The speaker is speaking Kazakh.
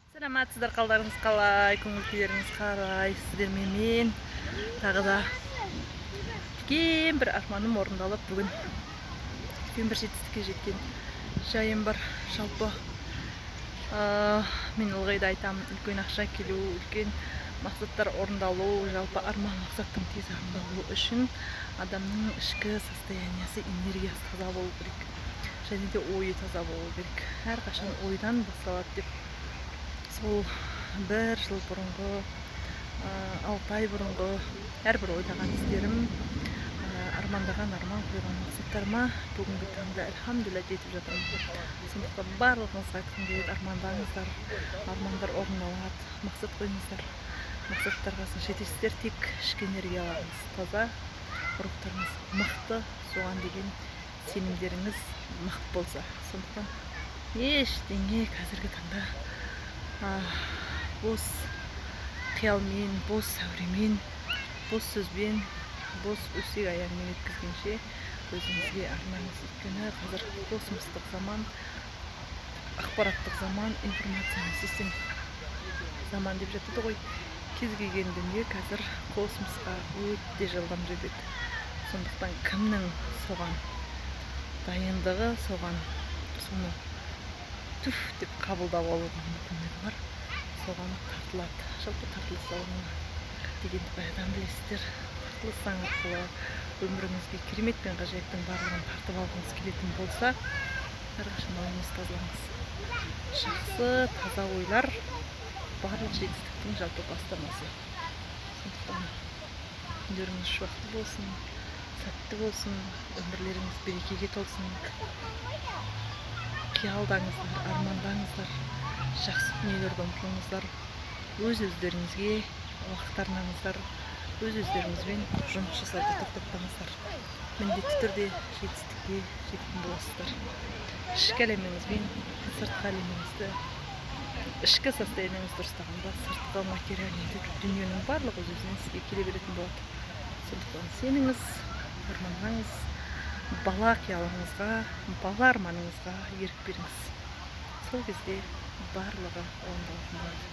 Саламатсыздар, қалдарыңыз қалай, көңіл күйлеріңіз қалай? Сіздермен мен тағы да үлкен бір арманым орындалып, бүгін үлкен бір жетістікке жеткен жайым бар. Жалпы мен ылғи да айтамын, үлкен ақша келу, үлкен мақсаттар орындалу, жалпы арман мақсаттың тез орындалуы үшін адамның ішкі состояниясы, энергиясы таза болу керек, және де ойы таза болу керек. Әрқашан ойдан басталады деп сол бір жыл бұрынғы, 6 ай бұрынғы әрбір ойлаған істерім, армандаған, арман қойған мақсаттарыма бүгінгі таңда альхамдулилля жетіп жатырмын. Сондықтан барлығыңызға айтқым келеді, армандаңыздар, армандар орындалады, мақсат қойыңыздар. Мақсаттарға жетесіздер, тек ішкі энергияларыңыз таза, рухтарыңыз мықты, соған деген сенімдеріңіз мықты болса. Сондықтан ештеңе қазіргі таңда бос қиялмен, бос сәуремен, бос сөзбен, бос өсек аяңмен өткізгенше өзіңізге арнаңыз. Өйткені қазір космостық заман, ақпараттық заман, информацияның систем заман деп жатады ғой. Кез келген дүние қазір космосқа өте жылдам жетеді. Сондықтан кімнің соған дайындығы, соған соны түф деп қабылдап алуға мүмкіндігі бар, соған тартылады. Жалпы тартылыс дегенді баяғыдан білесіздер. Тартылыс арқылы өміріңізге керемет пен ғажайыптың барлығын тартып алғыңыз келетін болса, әрқашан ойыңызды тазалаңыз. Жақсы, таза ойлар барлық жетістіктің жалпы бастамасы. Сондықтан күндеріңіз шуақты болсын, сәтті болсын, өмірлеріңіз берекеге толсын. Қиялдаңыздар, армандаңыздар, жақсы дүниелерді ұмтылыңыздар, өз-өздеріңізге уақыт арнаңыздар, өз-өздеріңізбен жұмыс жасауды тоқтатпаңыздар. Міндетті түрде жетістікке жететін боласыздар. Ішкі әлеміңізбен сыртқы әлеміңізді, ішкі состояниеңізді дұрыстағанда сыртқы материалдық дүниенің барлығы өз-өзінен сізге келе беретін болады. Сондықтан сеніңіз, арманыңыз, бала қиялыңызға, бала арманыңызға ерік беріңіз. Сол кезде барлығы орындалатын болады.